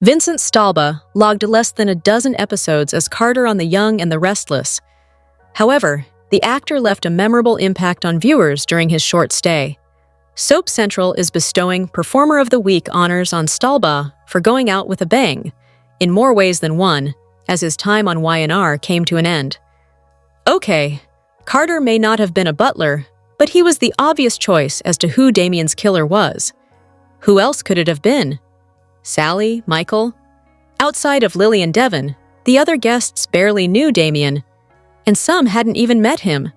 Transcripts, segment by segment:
Vincent Stalba logged less than a dozen episodes as Carter on The Young and the Restless. However, the actor left a memorable impact on viewers during his short stay. Soap Central is bestowing Performer of the Week honors on Stalba for going out with a bang, in more ways than one, as his time on Y&R came to an end. Okay, Carter may not have been a butler, but he was the obvious choice as to who Damien's killer was. Who else could it have been? Sally, Michael? Outside of Lily and Devon, the other guests barely knew Damien, and some hadn't even met him.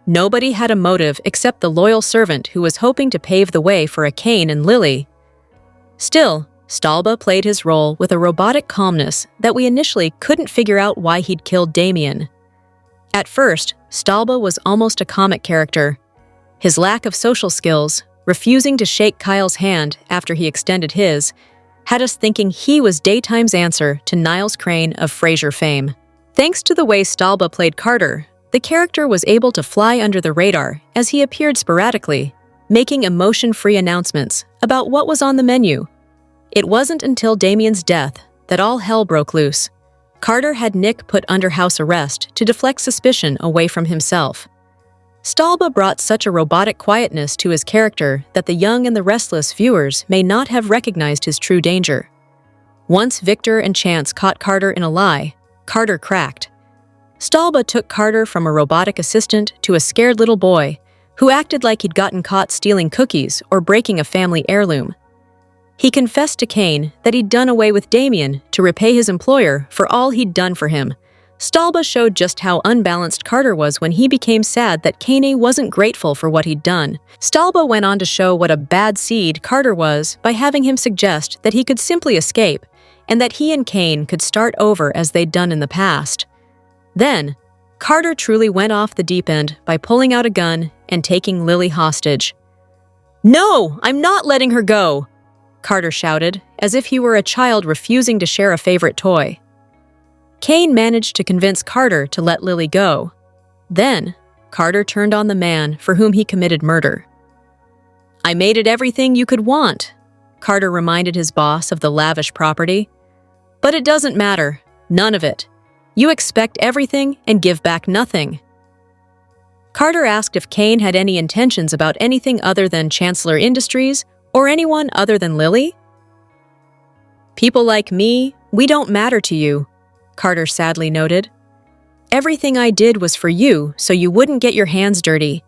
Nobody had a motive except the loyal servant who was hoping to pave the way for a Cain and Lily. Still, Stalba played his role with a robotic calmness that we initially couldn't figure out why he'd killed Damien. At first, Stalba was almost a comic character. His lack of social skills, refusing to shake Kyle's hand after he extended his, had us thinking he was daytime's answer to Niles Crane of Frasier fame. Thanks to the way Stalba played Carter, the character was able to fly under the radar as he appeared sporadically, making emotion-free announcements about what was on the menu. It wasn't until Damien's death that all hell broke loose. Carter had Nick put under house arrest to deflect suspicion away from himself. Stalba brought such a robotic quietness to his character that The Young and the Restless viewers may not have recognized his true danger. Once Victor and Chance caught Carter in a lie, Carter cracked. Stalba took Carter from a robotic assistant to a scared little boy who acted like he'd gotten caught stealing cookies or breaking a family heirloom. He confessed to Cain that he'd done away with Damien to repay his employer for all he'd done for him. Stalba showed just how unbalanced Carter was when he became sad that Cain wasn't grateful for what he'd done. Stalba went on to show what a bad seed Carter was by having him suggest that he could simply escape and that he and Cain could start over as they'd done in the past. Then, Carter truly went off the deep end by pulling out a gun and taking Lily hostage. "No, I'm not letting her go!" Carter shouted, as if he were a child refusing to share a favorite toy. Cain managed to convince Carter to let Lily go. Then, Carter turned on the man for whom he committed murder. "I made it everything you could want," Carter reminded his boss of the lavish property. "But it doesn't matter. None of it. You expect everything and give back nothing." Carter asked if Cain had any intentions about anything other than Chancellor Industries or anyone other than Lily. "People like me, we don't matter to you," Carter sadly noted. "Everything I did was for you so you wouldn't get your hands dirty.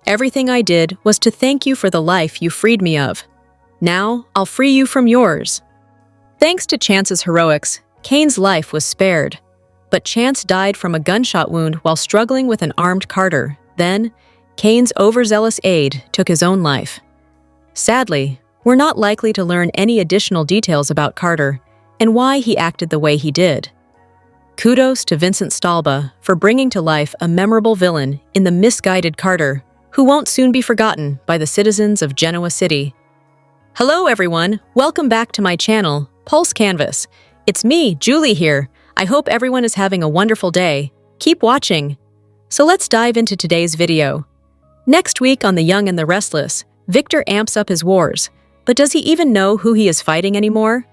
Everything I did was to thank you for the life you freed me of. Now, I'll free you from yours." Thanks to Chance's heroics, Cain's life was spared. But Chance died from a gunshot wound while struggling with an armed Carter. Then, Cain's overzealous aide took his own life. Sadly, we're not likely to learn any additional details about Carter and why he acted the way he did. Kudos to Vincent Stalba for bringing to life a memorable villain in the misguided Carter, who won't soon be forgotten by the citizens of Genoa City. Hello everyone, welcome back to my channel, Pulse Canvas. It's me, Julie here. I hope everyone is having a wonderful day. Keep watching. So let's dive into today's video. Next week on The Young and the Restless, Victor amps up his wars, but does he even know who he is fighting anymore?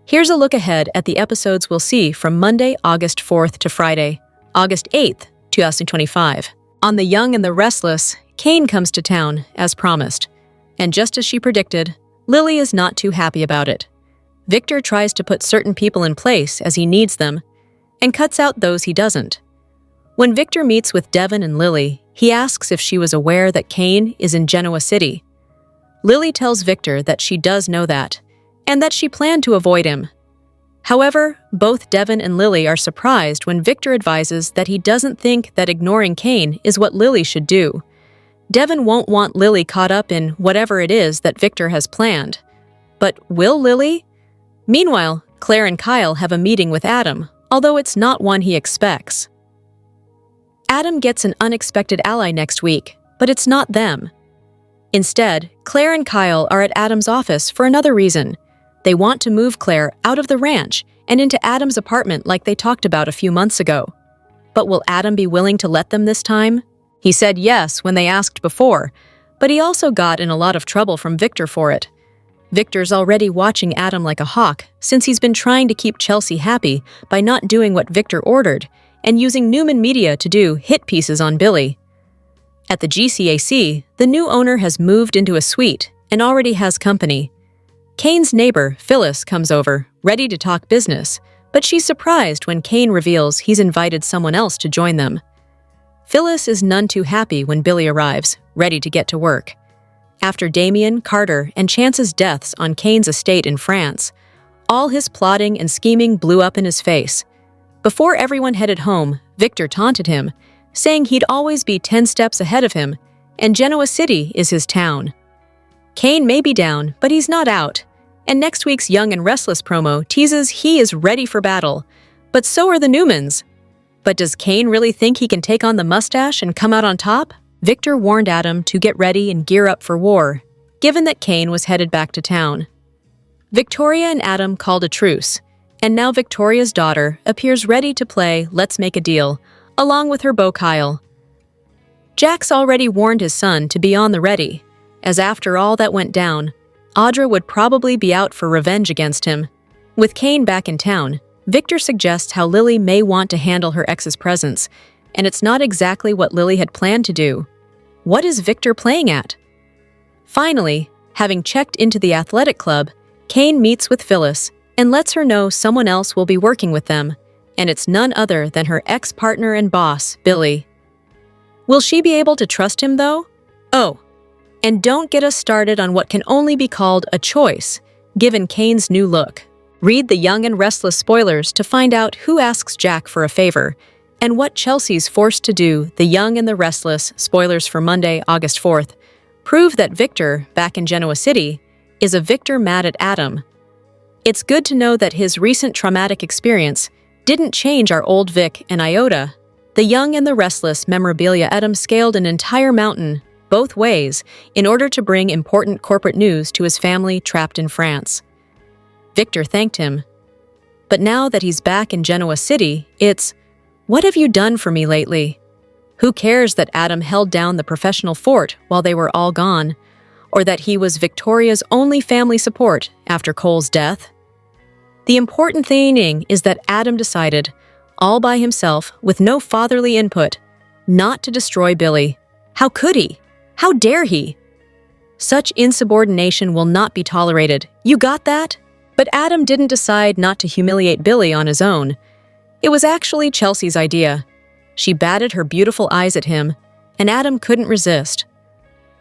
Here's a look ahead at the episodes we'll see from Monday, August 4th to Friday, August 8th, 2025. On The Young and the Restless, Cain comes to town, as promised. And just as she predicted, Lily is not too happy about it. Victor tries to put certain people in place as he needs them, and cuts out those he doesn't. When Victor meets with Devon and Lily, he asks if she was aware that Cain is in Genoa City. Lily tells Victor that she does know that, and that she planned to avoid him. However, both Devon and Lily are surprised when Victor advises that he doesn't think that ignoring Cain is what Lily should do. Devon won't want Lily caught up in whatever it is that Victor has planned. But will Lily? Meanwhile, Claire and Kyle have a meeting with Adam, although it's not one he expects. Adam gets an unexpected ally next week, but it's not them. Instead, Claire and Kyle are at Adam's office for another reason. They want to move Claire out of the ranch and into Adam's apartment like they talked about a few months ago. But will Adam be willing to let them this time? He said yes when they asked before, but he also got in a lot of trouble from Victor for it. Victor's already watching Adam like a hawk since he's been trying to keep Chelsea happy by not doing what Victor ordered and using Newman Media to do hit pieces on Billy. At the GCAC, the new owner has moved into a suite and already has company. Cain's neighbor, Phyllis, comes over, ready to talk business, but she's surprised when Cain reveals he's invited someone else to join them. Phyllis is none too happy when Billy arrives, ready to get to work. After Damien, Carter, and Chance's deaths on Cain's estate in France, all his plotting and scheming blew up in his face. Before everyone headed home, Victor taunted him, saying he'd always be 10 steps ahead of him, and Genoa City is his town. Cain may be down, but he's not out, and next week's Young and Restless promo teases he is ready for battle, but so are the Newmans. But does Cain really think he can take on the mustache and come out on top? Victor warned Adam to get ready and gear up for war, given that Cain was headed back to town. Victoria and Adam called a truce, and now Victoria's daughter appears ready to play Let's Make a Deal, along with her beau Kyle. Jack's already warned his son to be on the ready, as after all that went down, Audra would probably be out for revenge against him. With Cain back in town, Victor suggests how Lily may want to handle her ex's presence, and it's not exactly what Lily had planned to do. What is Victor playing at? Finally, having checked into the athletic club, Cain meets with Phyllis and lets her know someone else will be working with them, and it's none other than her ex-partner and boss, Billy. Will she be able to trust him, though? Oh, and don't get us started on what can only be called a choice, given Cain's new look. Read the Young and Restless spoilers to find out who asks Jack for a favor, and what Chelsea's forced to do. The Young and the Restless, spoilers for Monday, August 4th, prove that Victor, back in Genoa City, is a Victor mad at Adam. It's good to know that his recent traumatic experience didn't change our old Vic an iota. The Young and the Restless memorabilia. Adam scaled an entire mountain, both ways, in order to bring important corporate news to his family trapped in France. Victor thanked him. But now that he's back in Genoa City, it's, "What have you done for me lately?" Who cares that Adam held down the professional fort while they were all gone, or that he was Victoria's only family support after Cole's death? The important thing is that Adam decided, all by himself, with no fatherly input, not to destroy Billy. How could he? How dare he? Such insubordination will not be tolerated. You got that? But Adam didn't decide not to humiliate Billy on his own. It was actually Chelsea's idea. She batted her beautiful eyes at him, and Adam couldn't resist.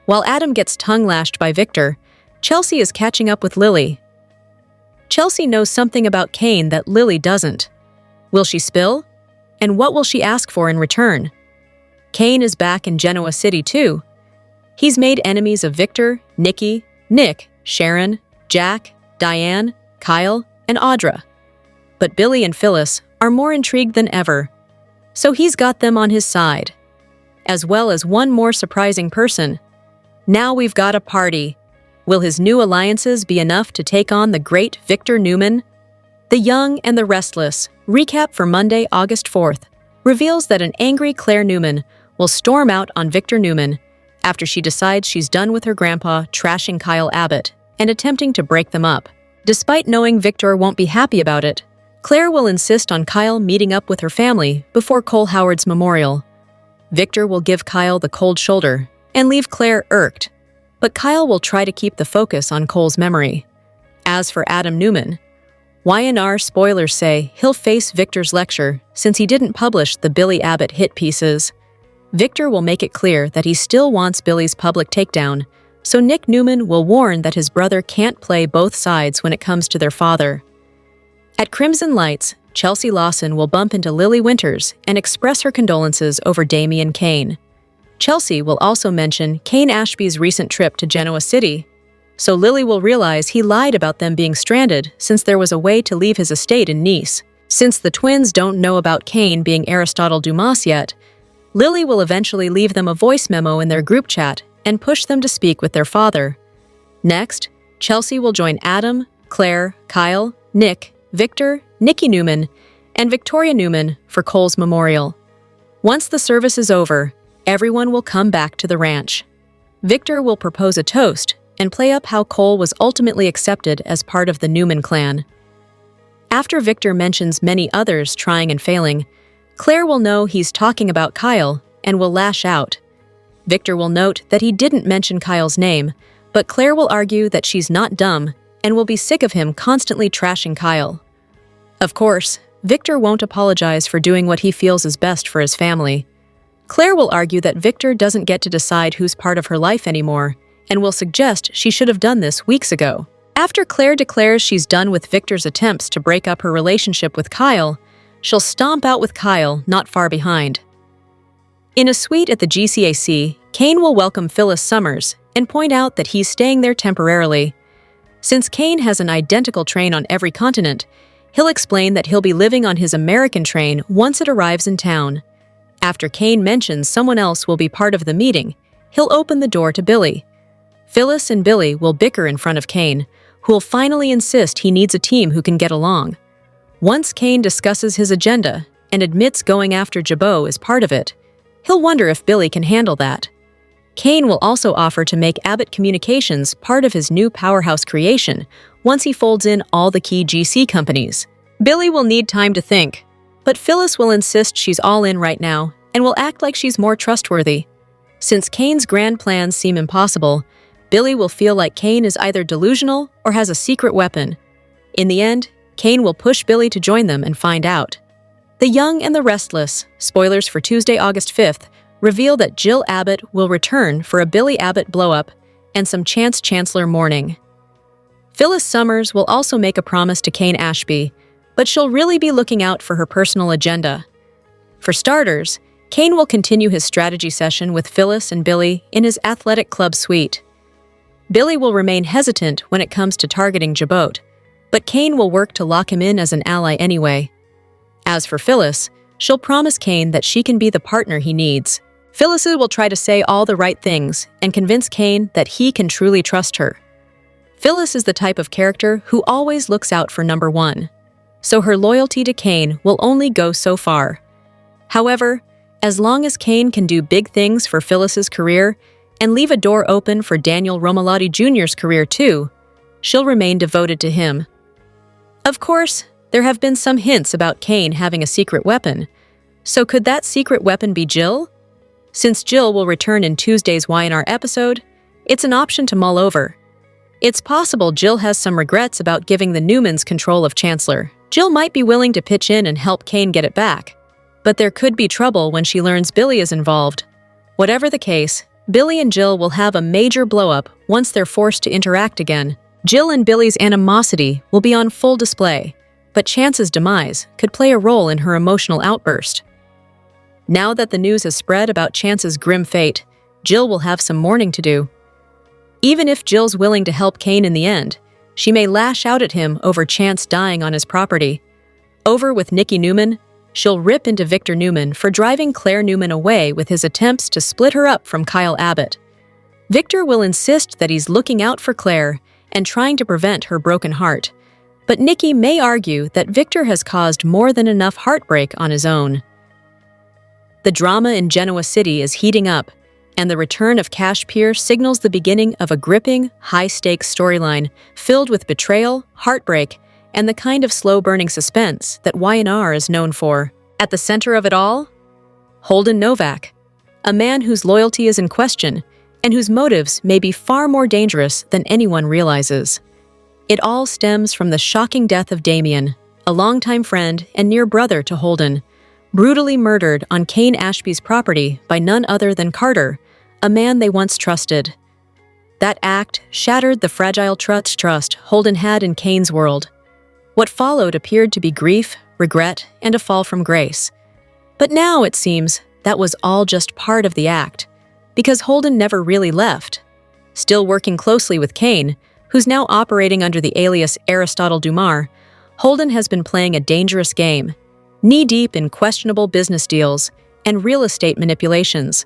While Adam gets tongue-lashed by Victor, Chelsea is catching up with Lily. Chelsea knows something about Cain that Lily doesn't. Will she spill? And what will she ask for in return? Cain is back in Genoa City too. He's made enemies of Victor, Nikki, Nick, Sharon, Jack, Diane, Kyle, and Audra. But Billy and Phyllis are more intrigued than ever, so he's got them on his side, as well as one more surprising person. Now we've got a party. Will his new alliances be enough to take on the great Victor Newman? The Young and the Restless, recap for Monday, August 4th, reveals that an angry Claire Newman will storm out on Victor Newman after she decides she's done with her grandpa trashing Kyle Abbott and attempting to break them up. Despite knowing Victor won't be happy about it, Claire will insist on Kyle meeting up with her family before Cole Howard's memorial. Victor will give Kyle the cold shoulder and leave Claire irked, but Kyle will try to keep the focus on Cole's memory. As for Adam Newman, Y&R spoilers say he'll face Victor's lecture since he didn't publish the Billy Abbott hit pieces. Victor will make it clear that he still wants Billy's public takedown, so Nick Newman will warn that his brother can't play both sides when it comes to their father. At Crimson Lights, Chelsea Lawson will bump into Lily Winters and express her condolences over Damien Cain. Chelsea will also mention Cain Ashby's recent trip to Genoa City, so Lily will realize he lied about them being stranded since there was a way to leave his estate in Nice. Since the twins don't know about Cain being Aristotle Dumas yet, Lily will eventually leave them a voice memo in their group chat and push them to speak with their father. Next, Chelsea will join Adam, Claire, Kyle, Nick, Victor, Nikki Newman, and Victoria Newman for Cole's memorial. Once the service is over, everyone will come back to the ranch. Victor will propose a toast and play up how Cole was ultimately accepted as part of the Newman clan. After Victor mentions many others trying and failing, Claire will know he's talking about Kyle and will lash out. Victor will note that he didn't mention Kyle's name, but Claire will argue that she's not dumb and will be sick of him constantly trashing Kyle. Of course, Victor won't apologize for doing what he feels is best for his family. Claire will argue that Victor doesn't get to decide who's part of her life anymore and will suggest she should have done this weeks ago. After Claire declares she's done with Victor's attempts to break up her relationship with Kyle, she'll stomp out with Kyle not far behind. In a suite at the GCAC, Cain will welcome Phyllis Summers and point out that he's staying there temporarily. Since Cain has an identical train on every continent, he'll explain that he'll be living on his American train once it arrives in town. After Cain mentions someone else will be part of the meeting, he'll open the door to Billy. Phyllis and Billy will bicker in front of Cain, who will finally insist he needs a team who can get along. Once Cain discusses his agenda and admits going after Jabot is part of it, he'll wonder if Billy can handle that. Cain will also offer to make Abbott Communications part of his new powerhouse creation once he folds in all the key GC companies. Billy will need time to think, but Phyllis will insist she's all in right now and will act like she's more trustworthy. Since Cain's grand plans seem impossible, Billy will feel like Cain is either delusional or has a secret weapon. In the end, Cain will push Billy to join them and find out. The Young and the Restless, spoilers for Tuesday, August 5th, reveal that Jill Abbott will return for a Billy Abbott blow-up and some Chance Chancellor mourning. Phyllis Summers will also make a promise to Cain Ashby, but she'll really be looking out for her personal agenda. For starters, Cain will continue his strategy session with Phyllis and Billy in his athletic club suite. Billy will remain hesitant when it comes to targeting Jabot, but Cain will work to lock him in as an ally anyway. As for Phyllis, she'll promise Cain that she can be the partner he needs. Phyllis will try to say all the right things and convince Cain that he can truly trust her. Phyllis is the type of character who always looks out for number one, so her loyalty to Cain will only go so far. However, as long as Cain can do big things for Phyllis's career and leave a door open for Daniel Romalotti Jr.'s career too, she'll remain devoted to him. Of course, there have been some hints about Cain having a secret weapon, so could that secret weapon be Jill? Since Jill will return in Tuesday's Y&R episode, it's an option to mull over. It's possible Jill has some regrets about giving the Newmans control of Chancellor. Jill might be willing to pitch in and help Cain get it back, but there could be trouble when she learns Billy is involved. Whatever the case, Billy and Jill will have a major blow-up once they're forced to interact again. Jill and Billy's animosity will be on full display, but Chance's demise could play a role in her emotional outburst. Now that the news has spread about Chance's grim fate, Jill will have some mourning to do. Even if Jill's willing to help Cain in the end, she may lash out at him over Chance dying on his property. Over with Nikki Newman, she'll rip into Victor Newman for driving Claire Newman away with his attempts to split her up from Kyle Abbott. Victor will insist that he's looking out for Claire and trying to prevent her broken heart, but Nikki may argue that Victor has caused more than enough heartbreak on his own. The drama in Genoa City is heating up, and the return of Cash Pier signals the beginning of a gripping, high-stakes storyline filled with betrayal, heartbreak, and the kind of slow-burning suspense that Y&R is known for. At the center of it all, Holden Novak, a man whose loyalty is in question and whose motives may be far more dangerous than anyone realizes. It all stems from the shocking death of Damien, a longtime friend and near brother to Holden, brutally murdered on Cain Ashby's property by none other than Carter, a man they once trusted. That act shattered the fragile trust Holden had in Cain's world. What followed appeared to be grief, regret, and a fall from grace. But now, it seems, that was all just part of the act, because Holden never really left. Still working closely with Cain, who's now operating under the alias Aristotle Dumar, Holden has been playing a dangerous game, knee-deep in questionable business deals and real estate manipulations.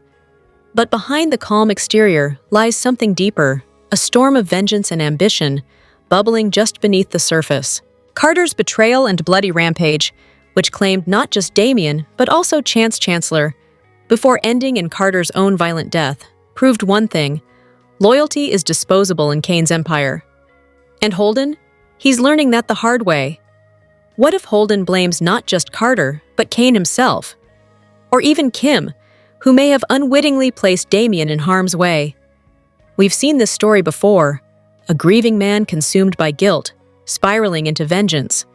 But behind the calm exterior lies something deeper, a storm of vengeance and ambition, bubbling just beneath the surface. Carter's betrayal and bloody rampage, which claimed not just Damien, but also Chance Chancellor, before ending in Carter's own violent death, proved one thing: Loyalty is disposable in Cain's empire. And Holden? He's learning that the hard way. What if Holden blames not just Carter, but Cain himself? Or even Kim, who may have unwittingly placed Damien in harm's way? We've seen this story before, a grieving man consumed by guilt, spiraling into vengeance.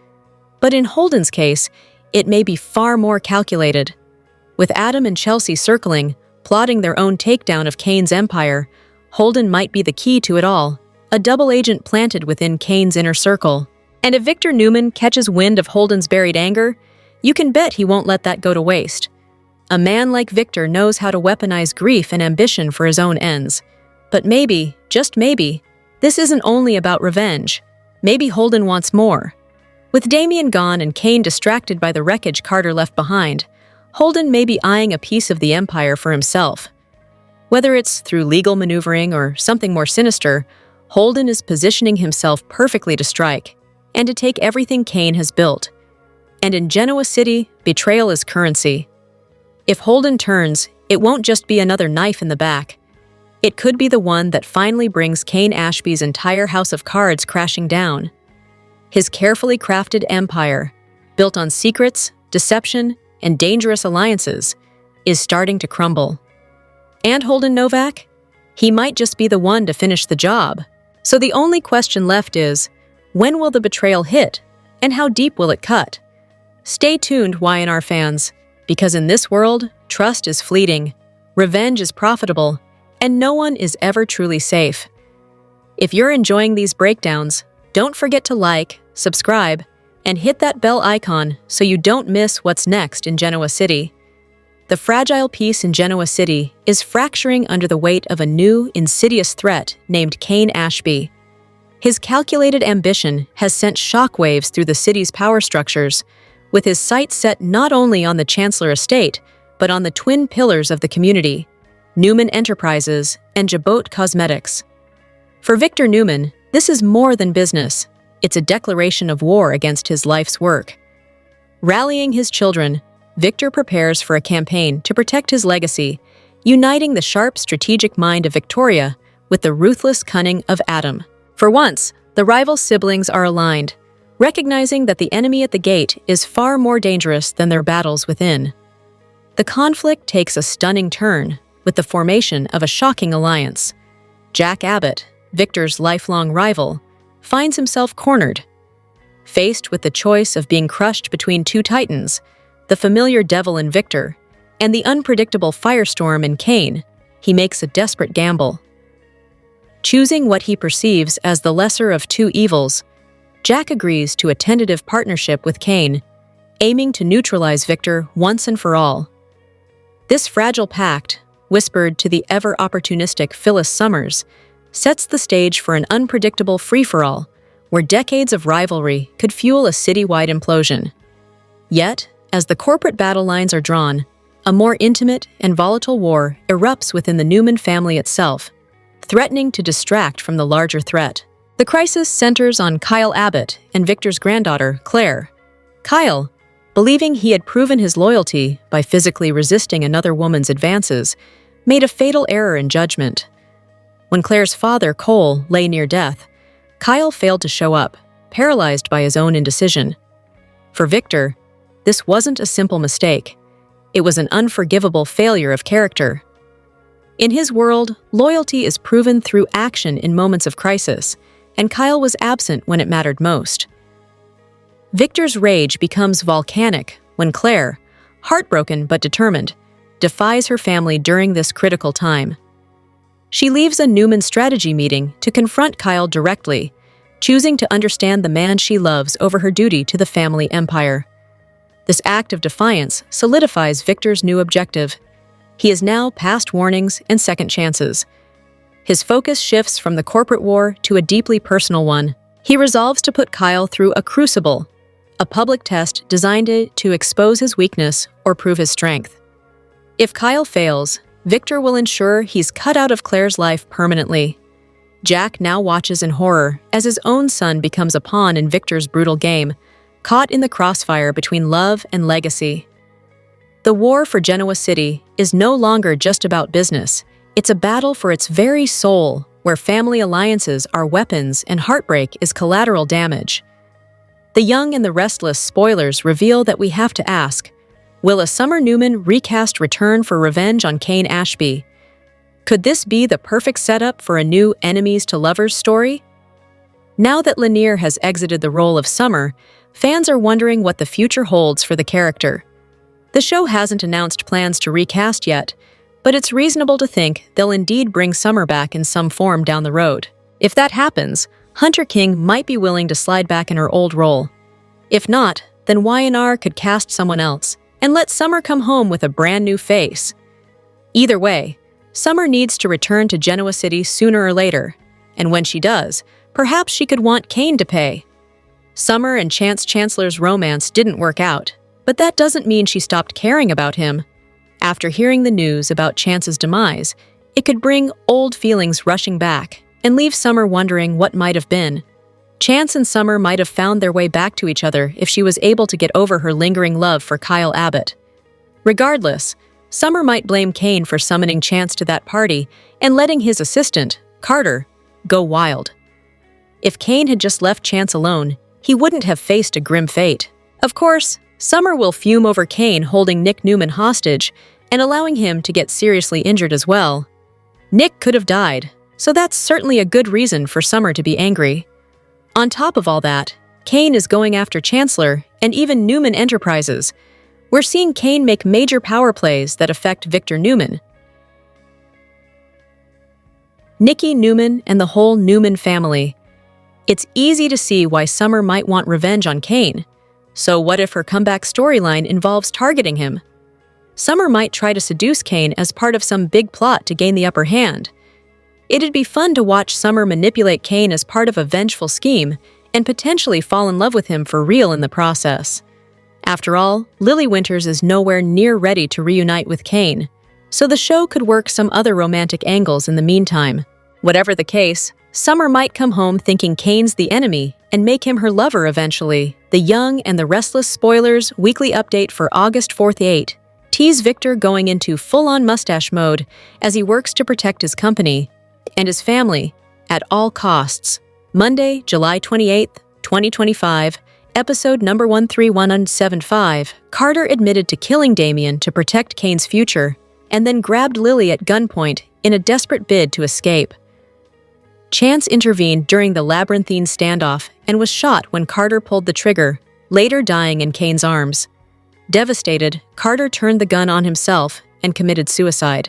But in Holden's case, it may be far more calculated. With Adam and Chelsea circling, plotting their own takedown of Cain's empire, Holden might be the key to it all, a double agent planted within Cain's inner circle. And if Victor Newman catches wind of Holden's buried anger, you can bet he won't let that go to waste. A man like Victor knows how to weaponize grief and ambition for his own ends. But maybe, just maybe, this isn't only about revenge. Maybe Holden wants more. With Damien gone and Cain distracted by the wreckage Carter left behind, Holden may be eyeing a piece of the empire for himself. Whether it's through legal maneuvering or something more sinister, Holden is positioning himself perfectly to strike, and to take everything Cain has built. And in Genoa City, betrayal is currency. If Holden turns, it won't just be another knife in the back. It could be the one that finally brings Cain Ashby's entire house of cards crashing down. His carefully crafted empire, built on secrets, deception, and dangerous alliances, is starting to crumble. And Holden Novak? He might just be the one to finish the job. So the only question left is, when will the betrayal hit, and how deep will it cut? Stay tuned, Y&R fans, because in this world, trust is fleeting, revenge is profitable, and no one is ever truly safe. If you're enjoying these breakdowns, don't forget to like, subscribe, and hit that bell icon so you don't miss what's next in Genoa City. The fragile peace in Genoa City is fracturing under the weight of a new, insidious threat named Cain Ashby. His calculated ambition has sent shockwaves through the city's power structures, with his sights set not only on the Chancellor estate, but on the twin pillars of the community, Newman Enterprises and Jabot Cosmetics. For Victor Newman, this is more than business. It's a declaration of war against his life's work. Rallying his children, Victor prepares for a campaign to protect his legacy, uniting the sharp strategic mind of Victoria with the ruthless cunning of Adam. For once, the rival siblings are aligned, recognizing that the enemy at the gate is far more dangerous than their battles within. The conflict takes a stunning turn with the formation of a shocking alliance. Jack Abbott, Victor's lifelong rival, finds himself cornered. Faced with the choice of being crushed between two titans, the familiar devil in Victor and the unpredictable firestorm in Cain, he makes a desperate gamble. Choosing what he perceives as the lesser of two evils, Jack agrees to a tentative partnership with Cain, aiming to neutralize Victor once and for all. This fragile pact, whispered to the ever-opportunistic Phyllis Summers, sets the stage for an unpredictable free-for-all, where decades of rivalry could fuel a citywide implosion. Yet, as the corporate battle lines are drawn, a more intimate and volatile war erupts within the Newman family itself, threatening to distract from the larger threat. The crisis centers on Kyle Abbott and Victor's granddaughter, Claire. Kyle, believing he had proven his loyalty by physically resisting another woman's advances, made a fatal error in judgment. When Claire's father, Cole, lay near death, Kyle failed to show up, paralyzed by his own indecision. For Victor, this wasn't a simple mistake. It was an unforgivable failure of character. In his world, loyalty is proven through action in moments of crisis, and Kyle was absent when it mattered most. Victor's rage becomes volcanic when Claire, heartbroken but determined, defies her family during this critical time. She leaves a Newman strategy meeting to confront Kyle directly, choosing to understand the man she loves over her duty to the family empire. This act of defiance solidifies Victor's new objective. He is now past warnings and second chances. His focus shifts from the corporate war to a deeply personal one. He resolves to put Kyle through a crucible, a public test designed to expose his weakness or prove his strength. If Kyle fails, Victor will ensure he's cut out of Claire's life permanently. Jack now watches in horror as his own son becomes a pawn in Victor's brutal game, caught in the crossfire between love and legacy. The war for Genoa City is no longer just about business. It's a battle for its very soul, where family alliances are weapons and heartbreak is collateral damage. The Young and the Restless spoilers reveal that we have to ask, will a Summer Newman recast return for revenge on Cain Ashby? Could this be the perfect setup for a new enemies to lovers story? Now that Lanier has exited the role of Summer, fans are wondering what the future holds for the character. The show hasn't announced plans to recast yet, but it's reasonable to think they'll indeed bring Summer back in some form down the road. If that happens, Hunter King might be willing to slide back in her old role. If not, then Y&R could cast someone else and let Summer come home with a brand new face. Either way, Summer needs to return to Genoa City sooner or later, and when she does, perhaps she could want Cain to pay. Summer and Chance Chancellor's romance didn't work out, but that doesn't mean she stopped caring about him. After hearing the news about Chance's demise, it could bring old feelings rushing back and leave Summer wondering what might have been. Chance and Summer might have found their way back to each other if she was able to get over her lingering love for Kyle Abbott. Regardless, Summer might blame Cain for summoning Chance to that party and letting his assistant, Carter, go wild. If Cain had just left Chance alone, he wouldn't have faced a grim fate. Of course, Summer will fume over Cain holding Nick Newman hostage and allowing him to get seriously injured as well. Nick could have died, so that's certainly a good reason for Summer to be angry. On top of all that, Cain is going after Chancellor and even Newman Enterprises. We're seeing Cain make major power plays that affect Victor Newman, Nikki Newman, and the whole Newman family. It's easy to see why Summer might want revenge on Cain. So what if her comeback storyline involves targeting him? Summer might try to seduce Cain as part of some big plot to gain the upper hand. It'd be fun to watch Summer manipulate Cain as part of a vengeful scheme and potentially fall in love with him for real in the process. After all, Lily Winters is nowhere near ready to reunite with Cain, so the show could work some other romantic angles in the meantime. Whatever the case, Summer might come home thinking Cain's the enemy and make him her lover eventually. The Young and the Restless spoilers weekly update for August 4th 8 tease Victor going into full-on mustache mode as he works to protect his company and his family at all costs. Monday, July 28th, 2025, episode number 13175, Carter admitted to killing Damien to protect Cain's future and then grabbed Lily at gunpoint in a desperate bid to escape. Chance intervened during the labyrinthine standoff and was shot when Carter pulled the trigger, later dying in Cain's arms. Devastated, Carter turned the gun on himself and committed suicide.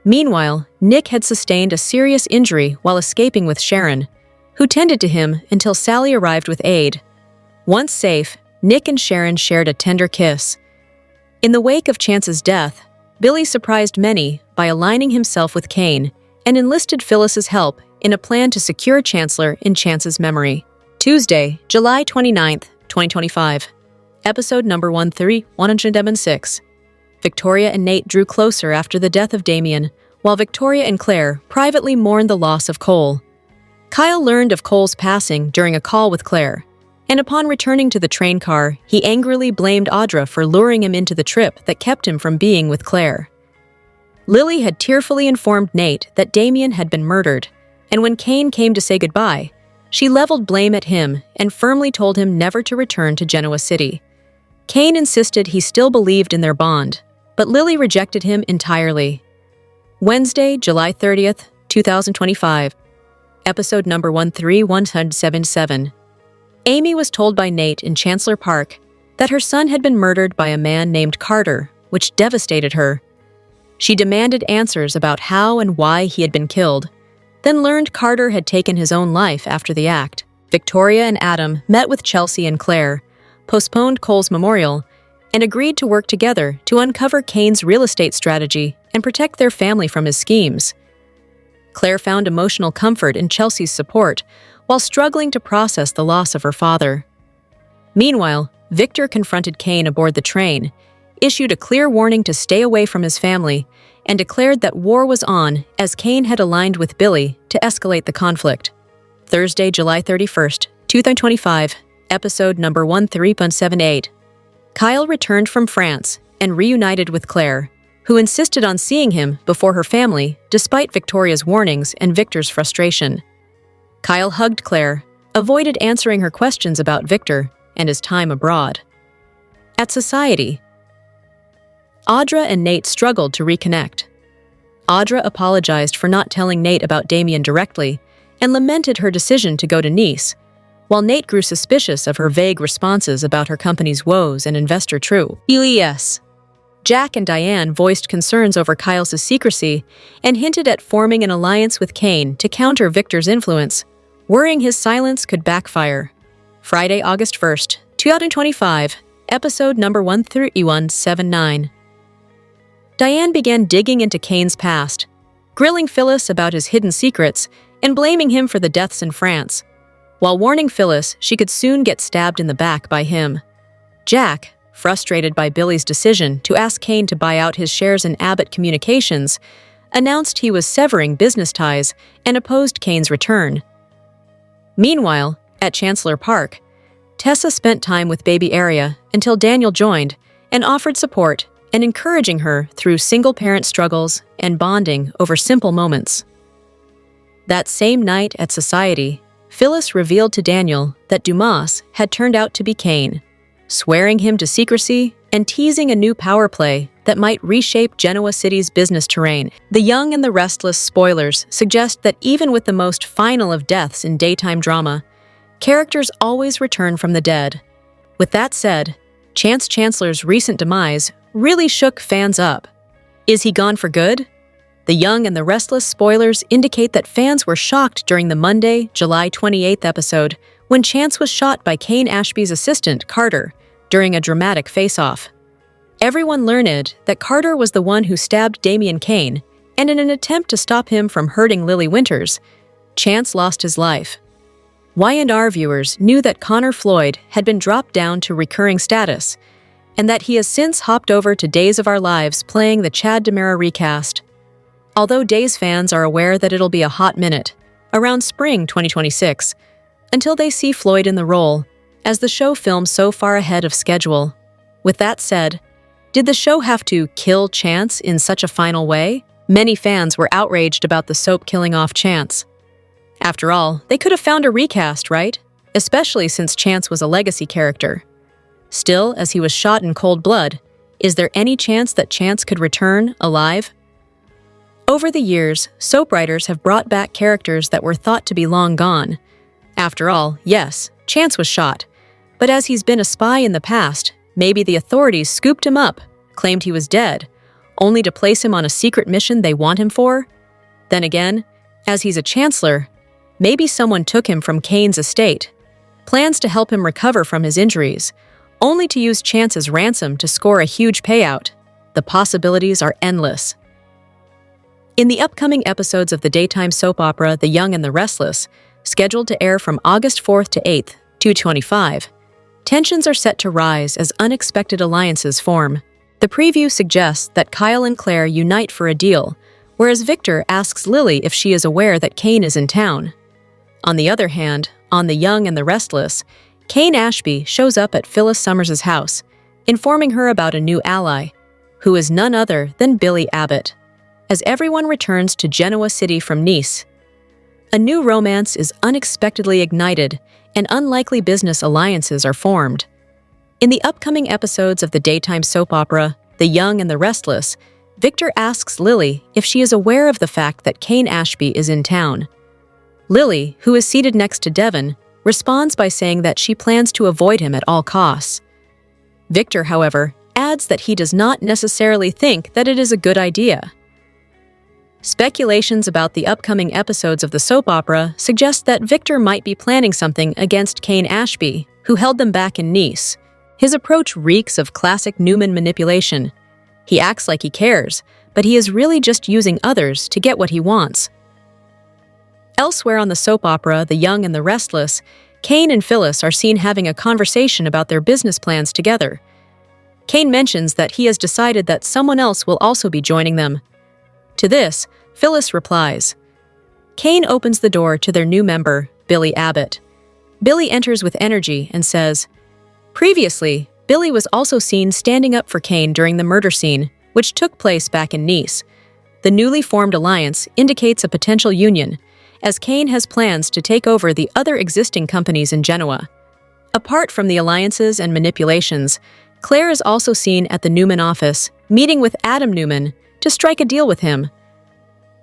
Meanwhile, Nick had sustained a serious injury while escaping with Sharon, who tended to him until Sally arrived with aid. Once safe, Nick and Sharon shared a tender kiss. In the wake of Chance's death, Billy surprised many by aligning himself with Cain and enlisted Phyllis's help in a plan to secure Chancellor in Chance's memory. Tuesday, July 29th, 2025. Episode number 13176. Victoria and Nate drew closer after the death of Damien, while Victoria and Claire privately mourned the loss of Cole. Kyle learned of Cole's passing during a call with Claire, and upon returning to the train car, he angrily blamed Audra for luring him into the trip that kept him from being with Claire. Lily had tearfully informed Nate that Damien had been murdered, and when Cain came to say goodbye, she leveled blame at him and firmly told him never to return to Genoa City. Cain insisted he still believed in their bond, but Lily rejected him entirely. Wednesday, July 30th, 2025. Episode number 13177. Amy was told by Nate in Chancellor Park that her son had been murdered by a man named Carter, which devastated her. She demanded answers about how and why he had been killed, then learned Carter had taken his own life after the act. Victoria and Adam met with Chelsea and Claire, postponed Cole's memorial, and agreed to work together to uncover Cain's real estate strategy and protect their family from his schemes. Claire found emotional comfort in Chelsea's support while struggling to process the loss of her father. Meanwhile, Victor confronted Cain aboard the train, issued a clear warning to stay away from his family, and declared that war was on as Cain had aligned with Billy to escalate the conflict. Thursday, July 31st, 2025, episode number 13178. Kyle returned from France and reunited with Claire, who insisted on seeing him before her family despite Victoria's warnings and Victor's frustration. Kyle hugged Claire, avoided answering her questions about Victor and his time abroad. At Society, Audra and Nate struggled to reconnect. Audra apologized for not telling Nate about Damien directly and lamented her decision to go to Nice, while Nate grew suspicious of her vague responses about her company's woes and investor true. Yes. Jack and Diane voiced concerns over Kyle's secrecy and hinted at forming an alliance with Cain to counter Victor's influence, worrying his silence could backfire. Friday, August 1st, 2025, episode number 13179. Diane began digging into Cain's past, grilling Phyllis about his hidden secrets and blaming him for the deaths in France, while warning Phyllis she could soon get stabbed in the back by him. Jack, frustrated by Billy's decision to ask Cain to buy out his shares in Abbott Communications, announced he was severing business ties and opposed Cain's return. Meanwhile, at Chancellor Park, Tessa spent time with baby Aria until Daniel joined and offered support and encouraging her through single-parent struggles and bonding over simple moments. That same night at Society, Phyllis revealed to Daniel that Dumas had turned out to be Cain, swearing him to secrecy and teasing a new power play that might reshape Genoa City's business terrain. The Young and the Restless spoilers suggest that even with the most final of deaths in daytime drama, characters always return from the dead. With that said, Chance Chancellor's recent demise really shook fans up. Is he gone for good? The Young and the Restless spoilers indicate that fans were shocked during the Monday, July 28th episode when Chance was shot by Cain Ashby's assistant, Carter, during a dramatic face-off. Everyone learned that Carter was the one who stabbed Damien Cain, and in an attempt to stop him from hurting Lily Winters, Chance lost his life. Y&R viewers knew that Connor Floyd had been dropped down to recurring status, and that he has since hopped over to Days of Our Lives playing the Chad DiMera recast. Although Days fans are aware that it'll be a hot minute, around spring 2026, until they see Floyd in the role, as the show films so far ahead of schedule. With that said, did the show have to kill Chance in such a final way? Many fans were outraged about the soap killing off Chance. After all, they could have found a recast, right? Especially since Chance was a legacy character. Still, as he was shot in cold blood, is there any chance that Chance could return alive? Over the years, soap writers have brought back characters that were thought to be long gone. After all, yes, Chance was shot, but as he's been a spy in the past, maybe the authorities scooped him up, claimed he was dead, only to place him on a secret mission they want him for? Then again, as he's a chancellor, maybe someone took him from Cain's estate, plans to help him recover from his injuries, only to use Chance as ransom to score a huge payout. The possibilities are endless. In the upcoming episodes of the daytime soap opera The Young and the Restless, scheduled to air from August 4th to 8th, 2025, tensions are set to rise as unexpected alliances form. The preview suggests that Kyle and Claire unite for a deal, whereas Victor asks Lily if she is aware that Cain is in town. On the other hand, on The Young and the Restless, Cain Ashby shows up at Phyllis Summers' house, informing her about a new ally, who is none other than Billy Abbott. As everyone returns to Genoa City from Nice, a new romance is unexpectedly ignited and unlikely business alliances are formed. In the upcoming episodes of the daytime soap opera, The Young and the Restless, Victor asks Lily if she is aware of the fact that Cain Ashby is in town. Lily, who is seated next to Devon, responds by saying that she plans to avoid him at all costs. Victor, however, adds that he does not necessarily think that it is a good idea. Speculations about the upcoming episodes of the soap opera suggest that Victor might be planning something against Cain Ashby, who held them back in Nice. His approach reeks of classic Newman manipulation. He acts like he cares, but he is really just using others to get what he wants. Elsewhere on the soap opera The Young and the Restless, Cain and Phyllis are seen having a conversation about their business plans together. Cain mentions that he has decided that someone else will also be joining them. To this, Phyllis replies. Cain opens the door to their new member, Billy Abbott. Billy enters with energy and says, "Previously, Billy was also seen standing up for Cain during the murder scene, which took place back in Nice. The newly formed alliance indicates a potential union, as Cain has plans to take over the other existing companies in Genoa. Apart from the alliances and manipulations, Claire is also seen at the Newman office, meeting with Adam Newman to strike a deal with him.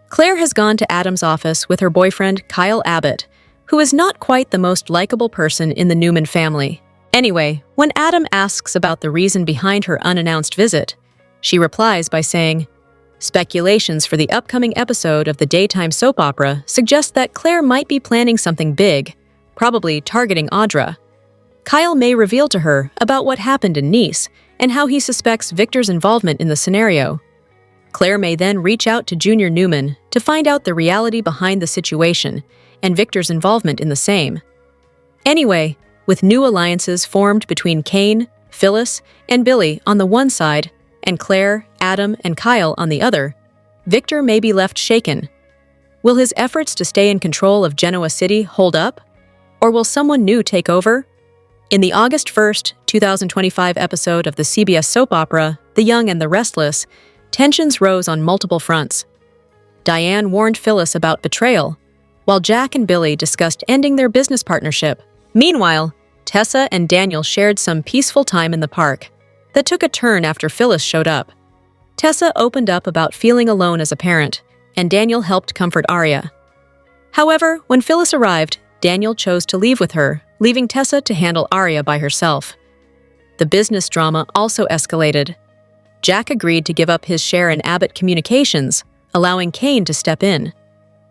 Claire has gone to Adam's office with her boyfriend, Kyle Abbott, who is not quite the most likable person in the Newman family. Anyway, when Adam asks about the reason behind her unannounced visit, she replies by saying, "Speculations for the upcoming episode of the daytime soap opera suggest that Claire might be planning something big, probably targeting Audra. Kyle may reveal to her about what happened in Nice and how he suspects Victor's involvement in the scenario. Claire may then reach out to Junior Newman to find out the reality behind the situation and Victor's involvement in the same. Anyway, with new alliances formed between Cain, Phyllis, and Billy on the one side, and Claire, Adam, and Kyle on the other, Victor may be left shaken. Will his efforts to stay in control of Genoa City hold up? Or will someone new take over? In the August 1st, 2025 episode of the CBS soap opera, The Young and the Restless, tensions rose on multiple fronts. Diane warned Phyllis about betrayal, while Jack and Billy discussed ending their business partnership. Meanwhile, Tessa and Daniel shared some peaceful time in the park that took a turn after Phyllis showed up. Tessa opened up about feeling alone as a parent, and Daniel helped comfort Arya. However, when Phyllis arrived, Daniel chose to leave with her, leaving Tessa to handle Arya by herself. The business drama also escalated. Jack agreed to give up his share in Abbott Communications, allowing Cain to step in.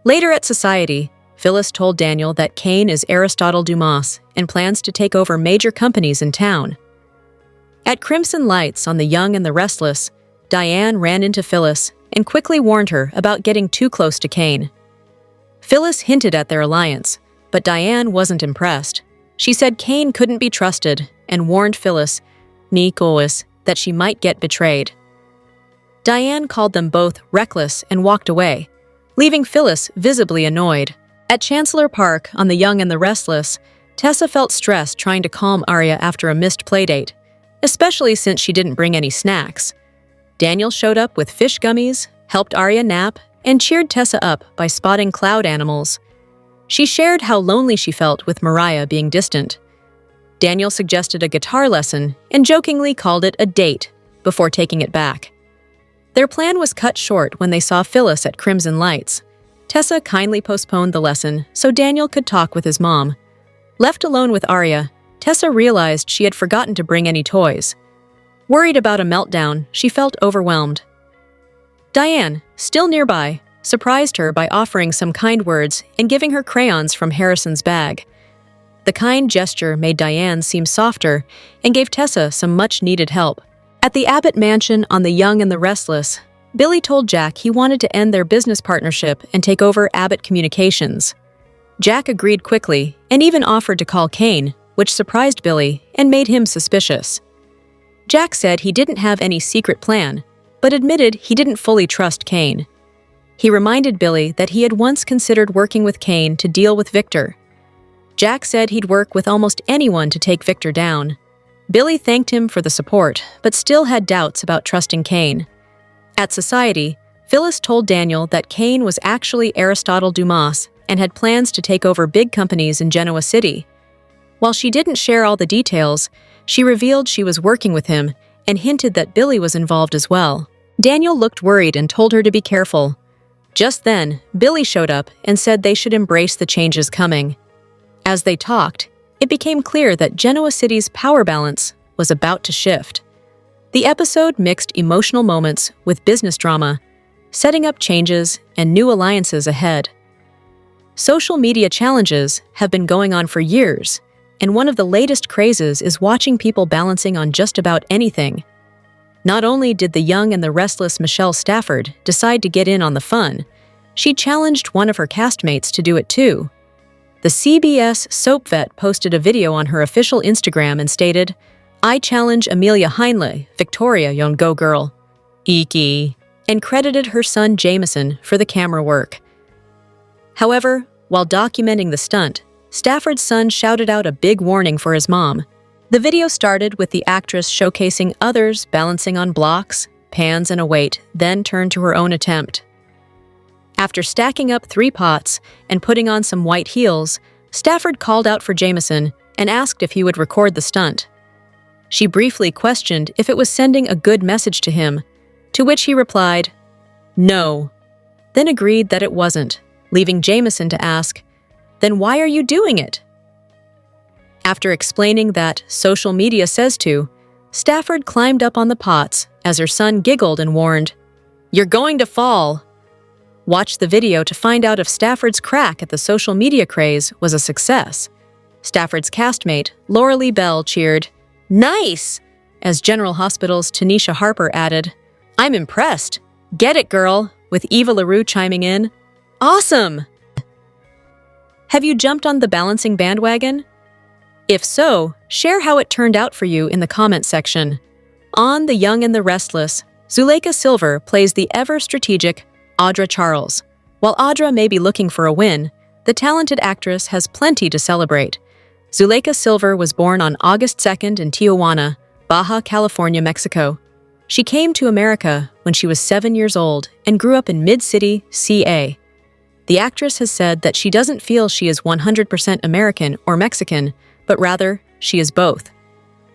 Later at Society, Phyllis told Daniel that Cain is Aristotle Dumas and plans to take over major companies in town. At Crimson Lights on The Young and the Restless, Diane ran into Phyllis and quickly warned her about getting too close to Cain. Phyllis hinted at their alliance, but Diane wasn't impressed. She said Cain couldn't be trusted and warned Phyllis, Nicois, that she might get betrayed. Diane called them both reckless and walked away, leaving Phyllis visibly annoyed. At Chancellor Park on The Young and the Restless, Tessa felt stressed trying to calm Arya after a missed playdate, especially since she didn't bring any snacks. Daniel showed up with fish gummies, helped Arya nap, and cheered Tessa up by spotting cloud animals. She shared how lonely she felt with Mariah being distant. Daniel suggested a guitar lesson and jokingly called it a date before taking it back. Their plan was cut short when they saw Phyllis at Crimson Lights. Tessa kindly postponed the lesson so Daniel could talk with his mom. Left alone with Arya, Tessa realized she had forgotten to bring any toys. Worried about a meltdown, she felt overwhelmed. Diane, still nearby, surprised her by offering some kind words and giving her crayons from Harrison's bag. The kind gesture made Diane seem softer and gave Tessa some much-needed help. At the Abbott mansion on The Young and the Restless, Billy told Jack he wanted to end their business partnership and take over Abbott Communications. Jack agreed quickly and even offered to call Cain, which surprised Billy and made him suspicious. Jack said he didn't have any secret plan, but admitted he didn't fully trust Cain. He reminded Billy that he had once considered working with Cain to deal with Victor. Jack said he'd work with almost anyone to take Victor down. Billy thanked him for the support, but still had doubts about trusting Cain. At Society, Phyllis told Daniel that Cain was actually Aristotle Dumas and had plans to take over big companies in Genoa City. While she didn't share all the details, she revealed she was working with him and hinted that Billy was involved as well. Daniel looked worried and told her to be careful. Just then, Billy showed up and said they should embrace the changes coming. As they talked, it became clear that Genoa City's power balance was about to shift. The episode mixed emotional moments with business drama, setting up changes and new alliances ahead. Social media challenges have been going on for years, and one of the latest crazes is watching people balancing on just about anything. Not only did the young and the restless Michelle Stafford decide to get in on the fun, she challenged one of her castmates to do it too. The CBS soap vet posted a video on her official Instagram and stated, "I challenge Amelia Heinle, Victoria, yon go girl. Eeky," and credited her son Jameson for the camera work. However, while documenting the stunt, Stafford's son shouted out a big warning for his mom. The video started with the actress showcasing others balancing on blocks, pans and await, then turned to her own attempt. After stacking up 3 pots and putting on some white heels, Stafford called out for Jameson and asked if he would record the stunt. She briefly questioned if it was sending a good message to him, to which he replied, "No," then agreed that it wasn't, leaving Jameson to ask, "Then why are you doing it?" After explaining that social media says to, Stafford climbed up on the pots as her son giggled and warned, "You're going to fall." Watch the video to find out if Stafford's crack at the social media craze was a success. Stafford's castmate, Laura Lee Bell, cheered, "Nice!" as General Hospital's Tanisha Harper added, "I'm impressed. Get it, girl," with Eva LaRue chiming in, "Awesome!" Have you jumped on the balancing bandwagon? If so, share how it turned out for you in the comment section. On The Young and the Restless, Zulea Silver plays the ever-strategic Audra Charles. While Audra may be looking for a win, the talented actress has plenty to celebrate. Zulea Silver was born on August 2nd in Tijuana, Baja California, Mexico. She came to America when she was 7 years old and grew up in Mid-City, CA. The actress has said that she doesn't feel she is 100% American or Mexican, but rather, she is both.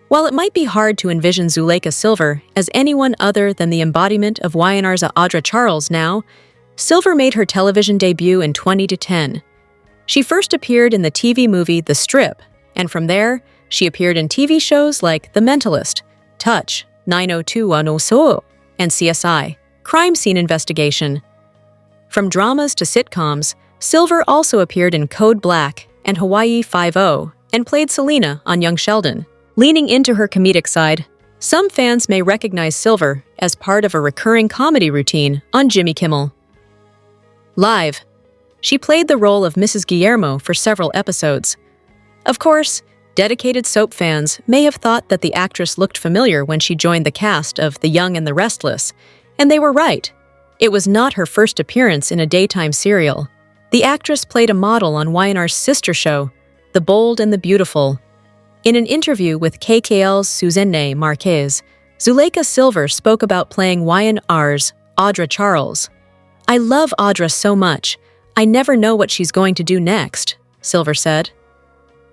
While it might be hard to envision Zulea Silver as anyone other than the embodiment of YNR's Audra Charles now, Silver made her television debut in 2010. She first appeared in the TV movie The Strip, and from there, she appeared in TV shows like The Mentalist, Touch, 90210, and CSI, Crime Scene Investigation. From dramas to sitcoms, Silver also appeared in Code Black and Hawaii Five-0 and played Selena on Young Sheldon. Leaning into her comedic side, some fans may recognize Silver as part of a recurring comedy routine on Jimmy Kimmel Live. She played the role of Mrs. Guillermo for several episodes. Of course, dedicated soap fans may have thought that the actress looked familiar when she joined the cast of The Young and the Restless, and they were right. It was not her first appearance in a daytime serial. The actress played a model on YNR's sister show, The Bold and the Beautiful. In an interview with KKL's Suzanne Marquez, Zulea Silver spoke about playing YNR's Audra Charles. "I love Audra so much. I never know what she's going to do next," Silver said.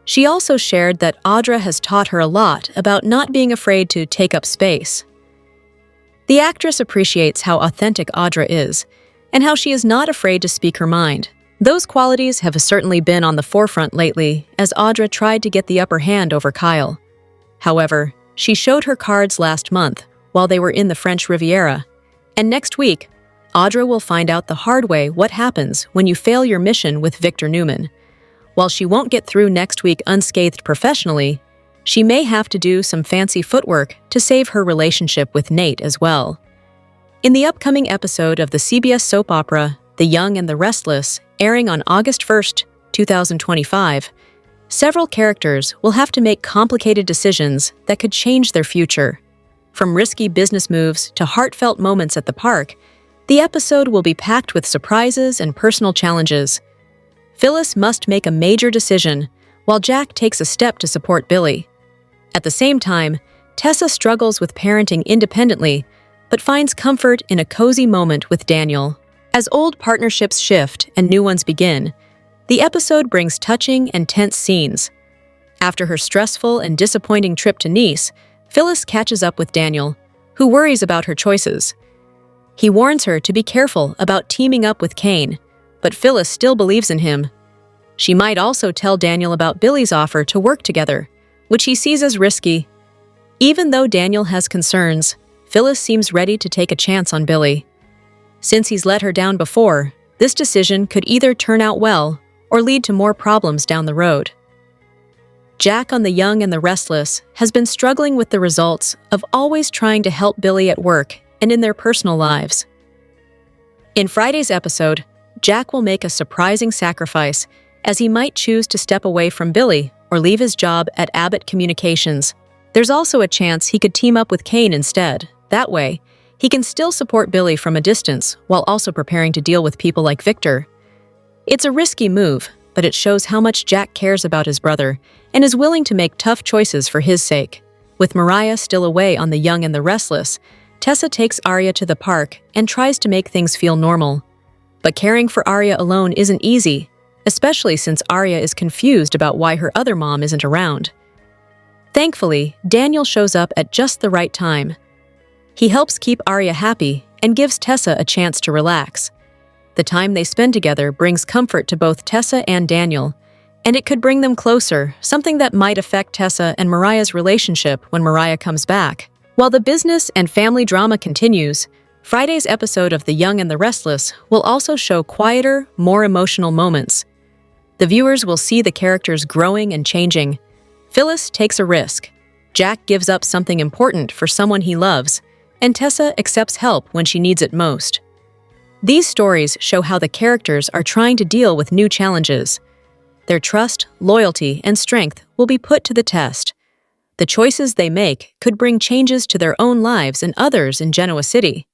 She also shared that Audra has taught her a lot about not being afraid to take up space. The actress appreciates how authentic Audra is, and how she is not afraid to speak her mind. Those qualities have certainly been on the forefront lately as Audra tried to get the upper hand over Kyle. However, she showed her cards last month while they were in the French Riviera, and next week, Audra will find out the hard way what happens when you fail your mission with Victor Newman. While she won't get through next week unscathed professionally, she may have to do some fancy footwork to save her relationship with Nate as well. In the upcoming episode of the CBS soap opera, The Young and the Restless, airing on August 1st, 2025, several characters will have to make complicated decisions that could change their future. From risky business moves to heartfelt moments at the park, the episode will be packed with surprises and personal challenges. Phyllis must make a major decision, while Jack takes a step to support Billy. At the same time, Tessa struggles with parenting independently, but finds comfort in a cozy moment with Daniel. As old partnerships shift and new ones begin, the episode brings touching and tense scenes. After her stressful and disappointing trip to Nice, Phyllis catches up with Daniel, who worries about her choices. He warns her to be careful about teaming up with Cain, but Phyllis still believes in him. She might also tell Daniel about Billy's offer to work together, which he sees as risky. Even though Daniel has concerns, Phyllis seems ready to take a chance on Billy. Since he's let her down before, this decision could either turn out well or lead to more problems down the road. Jack on The Young and the Restless has been struggling with the results of always trying to help Billy at work and in their personal lives. In Friday's episode, Jack will make a surprising sacrifice as he might choose to step away from Billy or leave his job at Abbott Communications. There's also a chance he could team up with Cain instead. That way, he can still support Billy from a distance while also preparing to deal with people like Victor. It's a risky move, but it shows how much Jack cares about his brother and is willing to make tough choices for his sake. With Mariah still away on The Young and the Restless, Tessa takes Arya to the park and tries to make things feel normal. But caring for Arya alone isn't easy, especially since Arya is confused about why her other mom isn't around. Thankfully, Daniel shows up at just the right time. He helps keep Arya happy and gives Tessa a chance to relax. The time they spend together brings comfort to both Tessa and Daniel, and it could bring them closer, something that might affect Tessa and Mariah's relationship when Mariah comes back. While the business and family drama continues, Friday's episode of The Young and the Restless will also show quieter, more emotional moments. The viewers will see the characters growing and changing. Phyllis takes a risk. Jack gives up something important for someone he loves, and Tessa accepts help when she needs it most. These stories show how the characters are trying to deal with new challenges. Their trust, loyalty, and strength will be put to the test. The choices they make could bring changes to their own lives and others in Genoa City.